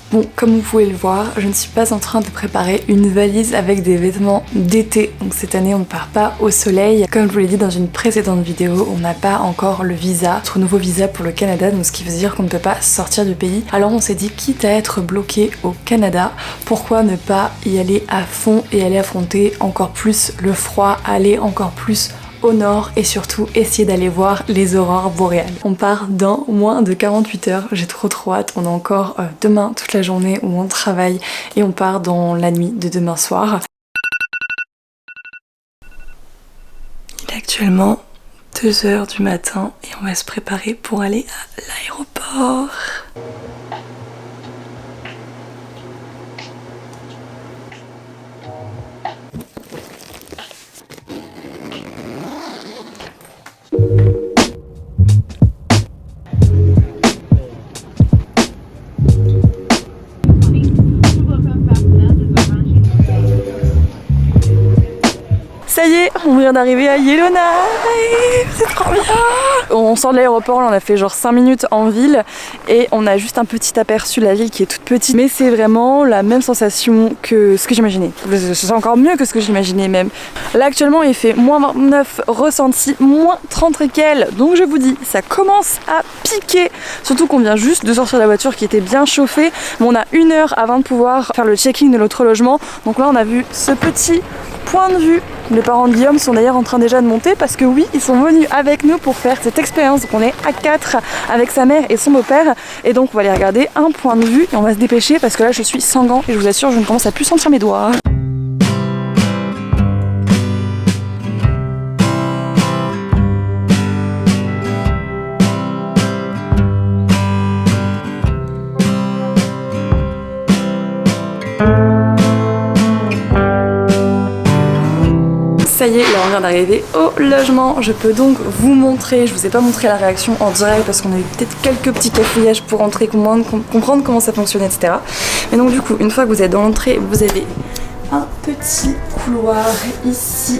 Bon, comme vous pouvez le voir, je ne suis pas en train de préparer une valise avec des vêtements d'été. Donc cette année, on ne part pas au soleil. Comme je vous l'ai dit dans une précédente vidéo, on n'a pas encore le visa, notre nouveau visa pour le Canada, donc ce qui veut dire qu'on ne peut pas sortir du pays. Alors on s'est dit, quitte à être bloqué au Canada, pourquoi ne pas y aller à fond et aller affronter encore plus le froid, aller encore plus au nord et surtout essayer d'aller voir les aurores boréales. On part dans moins de 48 heures, j'ai trop hâte. On a encore demain toute la journée où on travaille et on part dans la nuit de demain soir. Il est actuellement 2h du matin et on va se préparer pour aller à l'aéroport. Ça y est, on vient d'arriver à Yellowknife, c'est trop bien. On sort de l'aéroport, on a fait genre 5 minutes en ville et on a juste un petit aperçu de la ville qui est toute petite. Mais c'est vraiment la même sensation que ce que j'imaginais. C'est encore mieux que ce que j'imaginais même. Là actuellement il fait moins 29 ressenti, moins 30 et quelques. Donc je vous dis, ça commence à piquer. Surtout qu'on vient juste de sortir de la voiture qui était bien chauffée. Mais on a 1 heure avant de pouvoir faire le check-in de notre logement. Donc là on a vu ce petit point de vue. Les parents de Guillaume sont d'ailleurs en train déjà de monter parce que oui, ils sont venus avec nous pour faire cette expérience. Donc on est à 4 avec sa mère et son beau-père et donc on va aller regarder un point de vue et on va se dépêcher parce que là je suis sans gants et je vous assure je ne commence à plus sentir mes doigts. Ça y est, là on vient d'arriver au logement. Je peux donc vous montrer, je vous ai pas montré la réaction en direct parce qu'on a eu peut-être quelques petits cafouillages pour entrer, comprendre comment ça fonctionne, etc. Mais donc du coup, une fois que vous êtes dans l'entrée, vous avez un petit couloir ici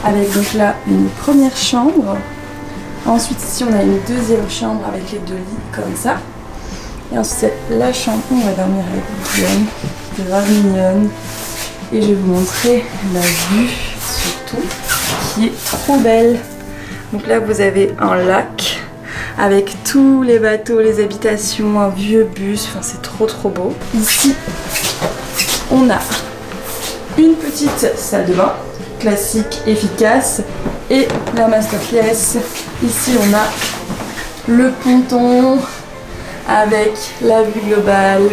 avec donc là une première chambre. Ensuite ici on a une deuxième chambre avec les 2 lits comme ça. Et ensuite la chambre où on va dormir avec Guillaume, qui est grave mignonne. Et je vais vous montrer la vue surtout qui est trop belle. Donc là vous avez un lac avec tous les bateaux, les habitations, un vieux bus, enfin c'est trop beau. Ici on a une petite salle de bain classique, efficace et la masterpièce. Ici on a le ponton avec la vue globale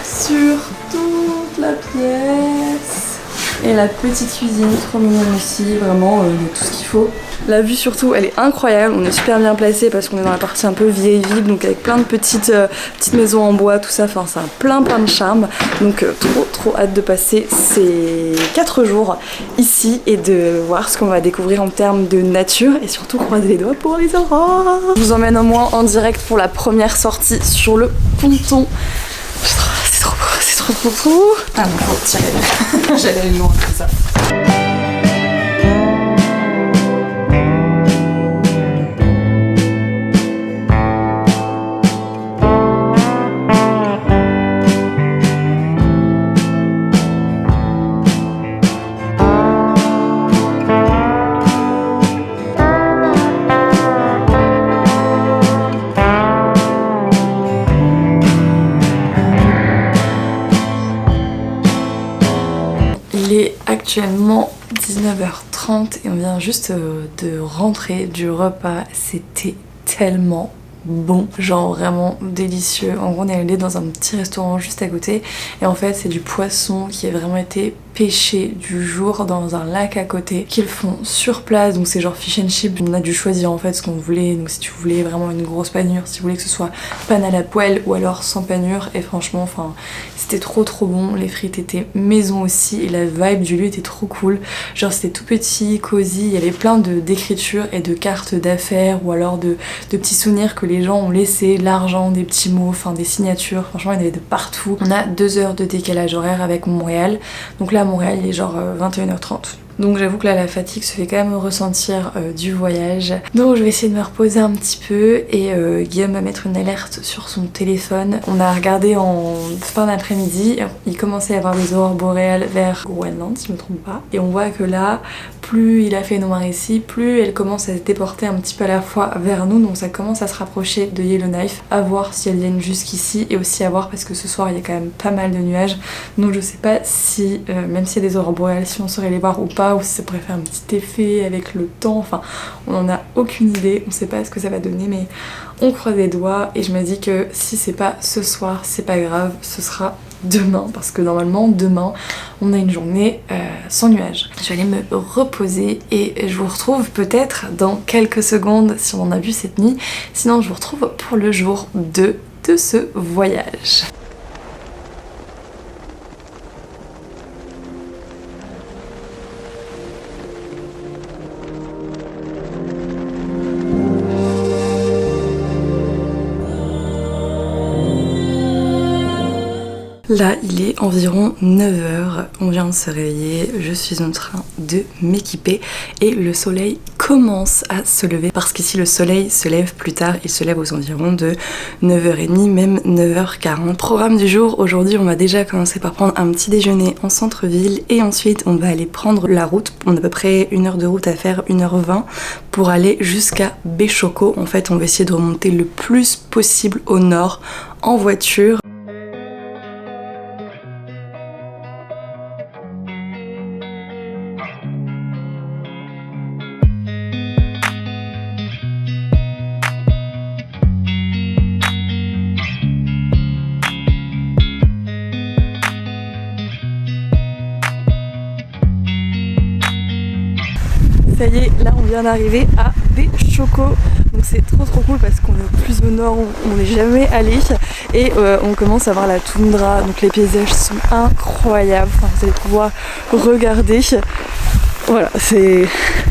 sur toute la pièce. Et la petite cuisine, trop mignonne aussi, vraiment tout ce qu'il faut. La vue surtout, elle est incroyable, on est super bien placé parce qu'on est dans la partie un peu vieille ville, donc avec plein de petites maisons en bois, tout ça, enfin ça a plein de charme. Donc trop hâte de passer ces 4 jours ici et de voir ce qu'on va découvrir en termes de nature et surtout croiser les doigts pour les aurores. Je vous emmène au moins en direct pour la première sortie sur le ponton. C'est trop. Ah non, faut tirer. J'allais aller loin comme ça. Il est actuellement 19h30 et on vient juste de rentrer du repas. C'était tellement bon, genre vraiment délicieux. En gros on est allé dans un petit restaurant juste à côté et en fait c'est du poisson qui a vraiment été pêché du jour dans un lac à côté qu'ils font sur place, donc c'est genre fish and chip. On a dû choisir en fait ce qu'on voulait, donc si tu voulais vraiment une grosse panure, si tu voulais que ce soit panne à la poêle ou alors sans panure, et franchement enfin c'était trop bon. Les frites étaient maison aussi et la vibe du lieu était trop cool, genre c'était tout petit, cosy, il y avait plein d'écritures et de cartes d'affaires ou alors de petits souvenirs que les gens ont laissé, l'argent, des petits mots, enfin des signatures, franchement il y en avait de partout. On a 2 heures de décalage horaire avec Montréal, donc là à Montréal il est genre 21h30. Donc j'avoue que là la fatigue se fait quand même ressentir du voyage. Donc je vais essayer de me reposer un petit peu et Guillaume va mettre une alerte sur son téléphone. On a regardé en fin d'après-midi, il commençait à y avoir des aurores boréales vers Groenland si je me trompe pas. Et on voit que là, plus il a fait noir ici, plus elle commence à se déporter un petit peu à la fois vers nous, donc ça commence à se rapprocher de Yellowknife, à voir si elles viennent jusqu'ici et aussi à voir parce que ce soir il y a quand même pas mal de nuages, donc je sais pas si, même s'il y a des aurores boréales, si on saurait les voir ou pas, ou si ça pourrait faire un petit effet avec le temps, enfin on en a aucune idée, on sait pas ce que ça va donner, mais on croise les doigts et je me dis que si c'est pas ce soir, c'est pas grave, ce sera demain, parce que normalement demain on a une journée sans nuages. Je vais aller me reposer et je vous retrouve peut-être dans quelques secondes si on en a vu cette nuit, sinon je vous retrouve pour le jour 2 de ce voyage. Là, il est environ 9h, on vient de se réveiller, je suis en train de m'équiper et le soleil commence à se lever parce qu'ici le soleil se lève plus tard, il se lève aux environs de 9h30, même 9h40. Programme du jour, aujourd'hui on va déjà commencer par prendre un petit déjeuner en centre-ville et ensuite on va aller prendre la route, on a à peu près 1 heure de route à faire, 1h20 pour aller jusqu'à Béchoko. En fait on va essayer de remonter le plus possible au nord en voiture. Ça y est, là on vient d'arriver à Béchoko, donc c'est trop cool parce qu'on est plus au nord où on n'est jamais allé et on commence à voir la toundra, donc les paysages sont incroyables, enfin, vous allez pouvoir regarder, voilà, c'est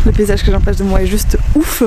le paysage que j'ai en face de moi est juste ouf.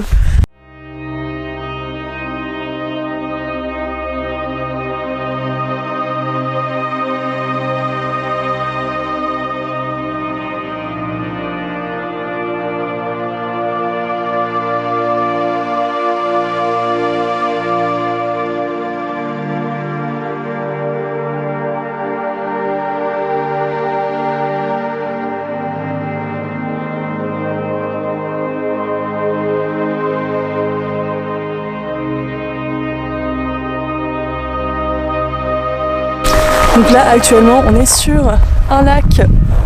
Donc là actuellement on est sur un lac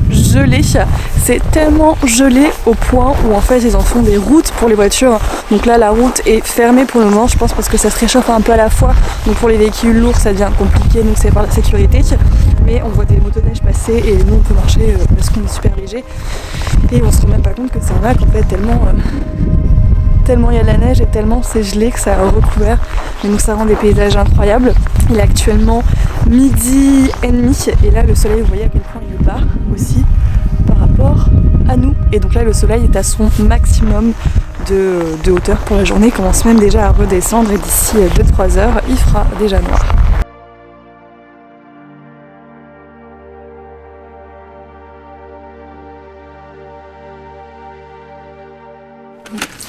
gelé, c'est tellement gelé au point où en fait ils en font des routes pour les voitures. Donc là la route est fermée pour le moment je pense parce que ça se réchauffe un peu à la fois, donc pour les véhicules lourds ça devient compliqué, donc c'est par la sécurité, mais on voit des motoneiges passer et nous on peut marcher parce qu'on est super léger et on se rend même pas compte que c'est un lac en fait tellement il y a de la neige et tellement c'est gelé que ça a recouvert, et donc ça rend des paysages incroyables. Il est actuellement 12h30 et là le soleil, vous voyez à quel point il est bas aussi par rapport à nous, et donc là le soleil est à son maximum de hauteur pour la journée, il commence même déjà à redescendre et d'ici 2-3 heures il fera déjà noir.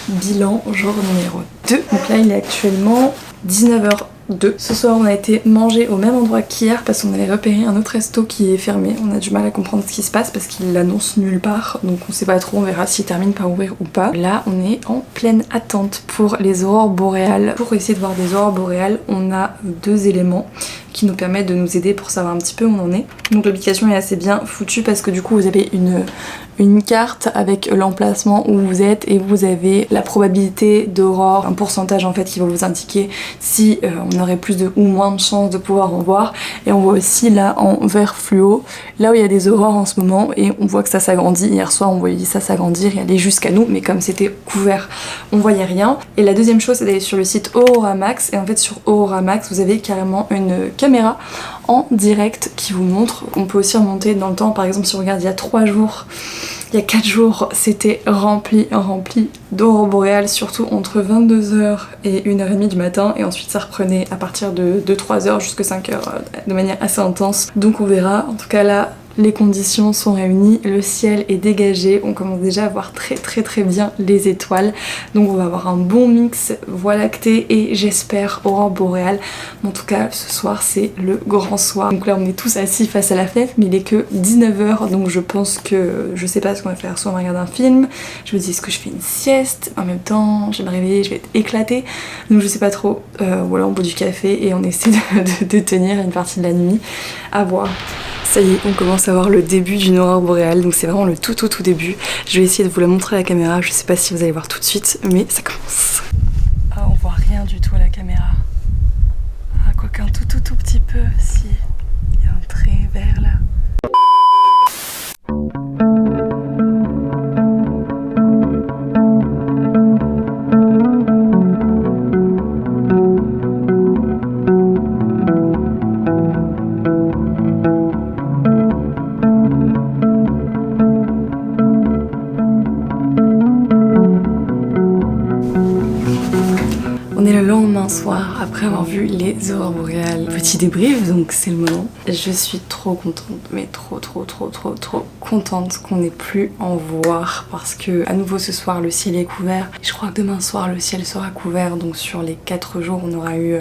Bilan jour numéro 2. Donc là il est actuellement 19h02. Ce soir on a été manger au même endroit qu'hier parce qu'on avait repéré un autre resto qui est fermé. On a du mal à comprendre ce qui se passe parce qu'il l'annonce nulle part, donc on sait pas trop, on verra s'il termine par ouvrir ou pas. Là on est en pleine attente pour les aurores boréales. Pour essayer de voir des aurores boréales, on a 2 éléments qui nous permettent de nous aider pour savoir un petit peu où on en est. Donc l'application est assez bien foutue parce que du coup vous avez une carte avec l'emplacement où vous êtes et vous avez la probabilité d'aurore, un pourcentage en fait qui va vous indiquer si on aurait plus de ou moins de chances de pouvoir en voir. Et on voit aussi là en vert fluo, là où il y a des aurores en ce moment, et on voit que ça s'agrandit. Hier soir on voyait ça s'agrandir et aller jusqu'à nous, mais comme c'était couvert on voyait rien. Et la deuxième chose c'est d'aller sur le site Aurora Max, et en fait sur Aurora Max vous avez carrément une caméra en direct qui vous montre. On peut aussi remonter dans le temps, par exemple si on regarde il y a 3 jours, il y a 4 jours, c'était rempli d'aurores boréales, surtout entre 22h et 1h30 du matin, et ensuite ça reprenait à partir de 3h jusqu'à 5h de manière assez intense. Donc on verra. En tout cas là, Les conditions sont réunies, le ciel est dégagé, on commence déjà à voir très bien les étoiles. Donc on va avoir un bon mix voie lactée et j'espère aurore boréale. En tout cas ce soir c'est le grand soir. Donc là on est tous assis face à la fenêtre mais il est que 19h donc je pense que je sais pas ce qu'on va faire. Soit on va regarder un film, je me dis est-ce que je fais une sieste, en même temps je vais me réveiller, je vais être éclatée. Donc je sais pas trop, voilà on boit du café et on essaie de tenir une partie de la nuit à voir. Ça y est, on commence à voir le début d'une aurore boréale, donc c'est vraiment le tout début. Je vais essayer de vous la montrer à la caméra, je sais pas si vous allez voir tout de suite, mais ça commence. Ah, on voit rien du tout à la caméra. Ah, quoique un tout petit peu, si. Il y a un trait vert là. On est le lendemain soir après avoir vu les aurores boréales. Petit débrief, donc c'est le moment. Je suis trop contente, mais trop contente qu'on n'ait plus en voir parce que à nouveau ce soir le ciel est couvert. Je crois que demain soir le ciel sera couvert, donc sur les 4 jours on aura eu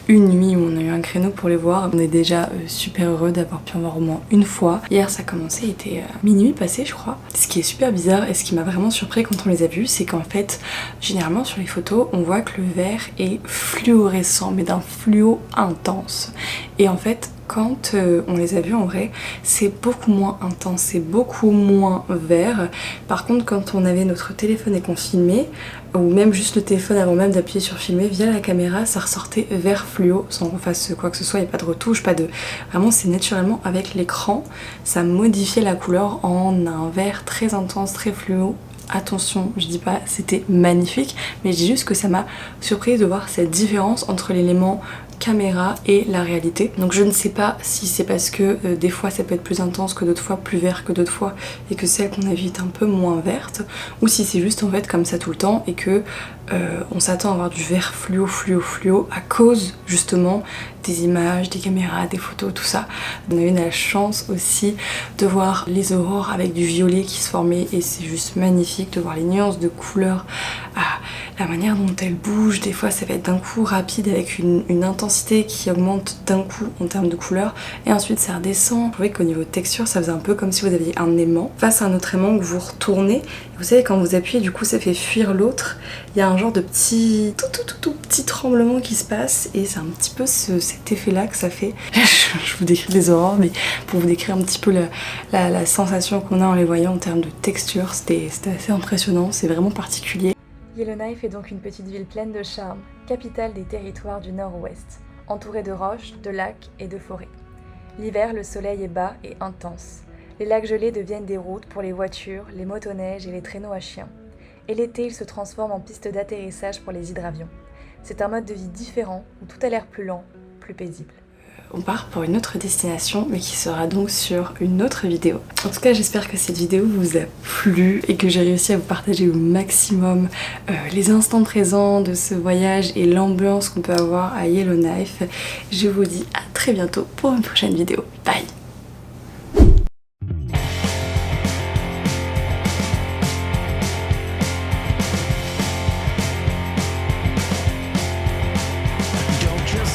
une nuit où on a eu un créneau pour les voir. On est déjà super heureux d'avoir pu en voir au moins une fois. Hier ça a commencé, il était minuit passé je crois. Ce qui est super bizarre et ce qui m'a vraiment surpris quand on les a vus, c'est qu'en fait généralement sur les photos on voit que le vert est fluorescent mais d'un fluo intense. Et en fait quand on les a vus en vrai, c'est beaucoup moins intense, c'est beaucoup moins vert. Par contre, quand on avait notre téléphone et qu'on filmait, ou même juste le téléphone avant même d'appuyer sur filmer, via la caméra, ça ressortait vert fluo, sans qu'on fasse quoi que ce soit, il n'y a pas de retouche, pas de... Vraiment, c'est naturellement avec l'écran, ça modifiait la couleur en un vert très intense, très fluo. Attention, je dis pas c'était magnifique, mais je dis juste que ça m'a surprise de voir cette différence entre l'élément caméra et la réalité. Donc je ne sais pas si c'est parce que des fois ça peut être plus intense que d'autres fois, plus vert que d'autres fois et que celle qu'on a vue est un peu moins verte, ou si c'est juste en fait comme ça tout le temps et que on s'attend à avoir du vert fluo à cause justement des images, des caméras, des photos, tout ça. On a eu la chance aussi de voir les aurores avec du violet qui se formait et c'est juste magnifique de voir les nuances de couleurs, la manière dont elles bougent. Des fois ça va être d'un coup rapide avec une intensité qui augmente d'un coup en termes de couleurs et ensuite ça redescend. Je trouvais qu'au niveau de texture ça faisait un peu comme si vous aviez un aimant face à un autre aimant que vous retournez. Vous savez quand vous appuyez du coup ça fait fuir l'autre. Il y a un genre de tout petit tremblement qui se passe et c'est un petit peu cet effet là que ça fait. Je vous décris les aurores mais pour vous décrire un petit peu la sensation qu'on a en les voyant en termes de texture, c'était assez impressionnant, c'est vraiment particulier. Yellowknife est donc une petite ville pleine de charme, capitale des territoires du nord-ouest, entourée de roches, de lacs et de forêts. L'hiver, le soleil est bas et intense. Les lacs gelés deviennent des routes pour les voitures, les motoneiges et les traîneaux à chiens. Et l'été, ils se transforment en pistes d'atterrissage pour les hydravions. C'est un mode de vie différent où tout a l'air plus lent, plus paisible. On part pour une autre destination mais qui sera donc sur une autre vidéo. En tout cas j'espère que cette vidéo vous a plu et que j'ai réussi à vous partager au maximum les instants présents de ce voyage et l'ambiance qu'on peut avoir à Yellowknife. Je vous dis à très bientôt pour une prochaine vidéo. Bye!